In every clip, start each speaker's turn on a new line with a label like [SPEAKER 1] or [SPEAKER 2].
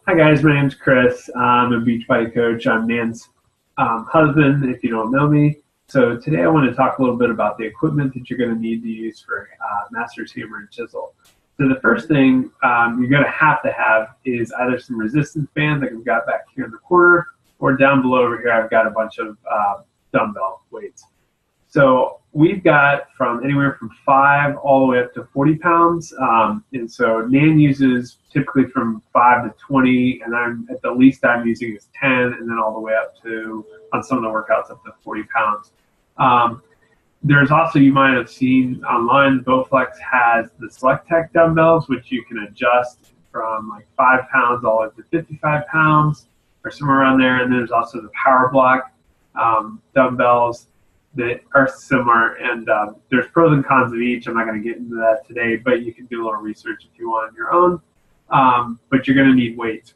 [SPEAKER 1] Hi guys, my name's Chris. I'm a Beachbody coach. I'm Nan's husband, if you don't know me. So today I want to talk a little bit about the equipment that you're going to need to use for Master's Hammer and Chisel. So the first thing you're going to have is either some resistance bands like I've got back here in the corner, or down below over here I've got a bunch of dumbbell weights. So we've got from anywhere from 5 all the way up to 40 pounds. And so Nan uses typically from 5 to 20, and I'm at the least I'm using is 10, and then all the way up to, on some of the workouts, up to 40 pounds. There's also, you might have seen online, Bowflex has the Select Tech dumbbells, which you can adjust from like 5 pounds all the way up to 55 pounds, or somewhere around there. And there's also the Power Block dumbbells that are similar, and there's pros and cons of each. I'm not going to get into that today, but you can do a little research if you want on your own. But you're going to need weights.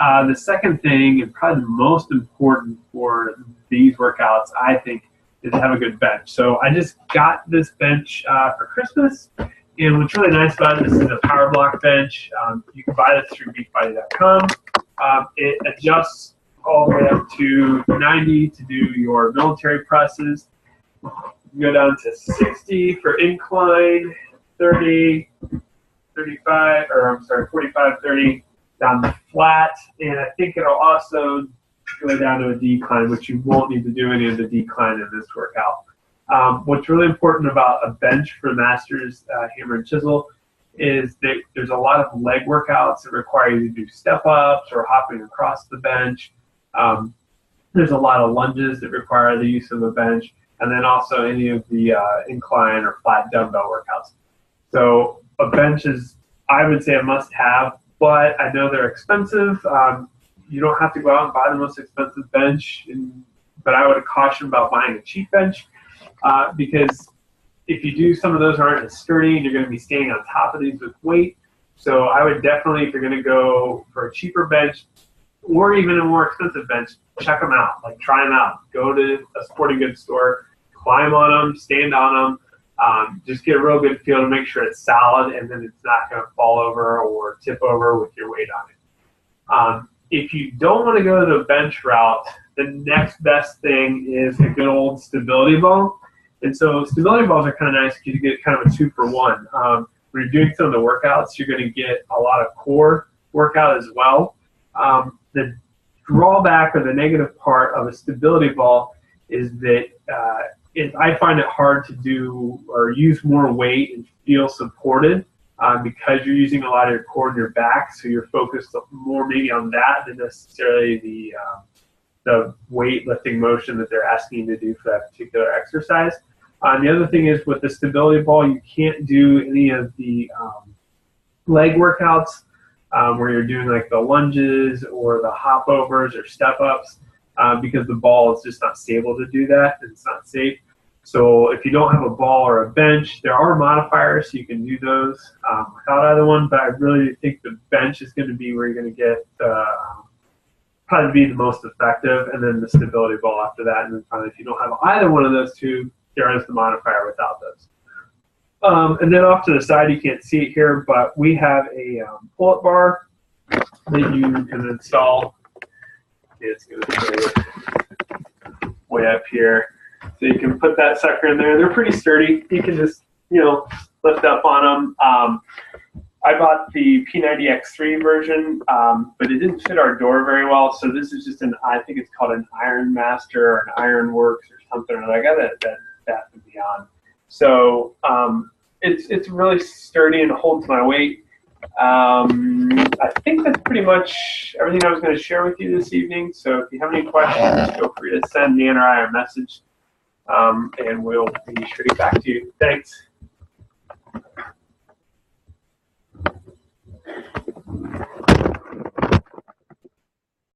[SPEAKER 1] The second thing, and probably the most important for these workouts, I think, is to have a good bench. So I just got this bench for Christmas, and what's really nice about it, this is a Power Block bench. You can buy this through beachbody.com. It adjusts all the way up to 90 to do your military presses. You go down to 60 for incline, 30, 35, or I'm sorry, 45, 30 down the flat, and I think it'll also go down to a decline, which you won't need to do any of the decline in this workout. What's really important about a bench for Masters Hammer and Chisel is that there's a lot of leg workouts that require you to do step-ups or hopping across the bench. There's a lot of lunges that require the use of a bench, and then also any of the incline or flat dumbbell workouts. So a bench is, I would say, a must-have, but I know they're expensive. You don't have to go out and buy the most expensive bench, but I would caution about buying a cheap bench because if you do, some of those aren't as sturdy, and you're going to be standing on top of these with weight. So I would definitely, if you're going to go for a cheaper bench, or even a more expensive bench, check them out. Like, try them out. Go to a sporting goods store, climb on them, stand on them, just get a real good feel to make sure it's solid, and then it's not going to fall over or tip over with your weight on it. If you don't want to go the bench route, the next best thing is a good old stability ball. And so stability balls are kind of nice because you get kind of a 2-for-1. When you're doing some of the workouts, you're going to get a lot of core workout as well. The drawback or the negative part of a stability ball is that I find it hard to do or use more weight and feel supported because you're using a lot of your core and your back, so you're focused more maybe on that than necessarily the weightlifting motion that they're asking you to do for that particular exercise. The other thing is, with the stability ball, you can't do any of the leg workouts where you're doing like the lunges or the hop overs or step ups because the ball is just not stable to do that, and it's not safe. So if you don't have a ball or a bench, there are modifiers, so you can do those without either one, but I really think the bench is going to be where you're going to get probably be the most effective, and then the stability ball after that. And then finally, if you don't have either one of those two, there is the modifier without those. And then off to the side, you can't see it here, but we have a pull-up bar that you can install. It's going to be way up here. So you can put that sucker in there. They're pretty sturdy. You can just, lift up on them. I bought the P90X3 version, but it didn't fit our door very well. So this is just I think it's called an Iron Master or an Iron Works or something. And I got it at Bath & Beyond. So it's really sturdy and holds my weight. I think that's pretty much everything I was going to share with you this evening. So if you have any questions, feel free to send Nan or I a message, and we'll be sure to get back to you. Thanks.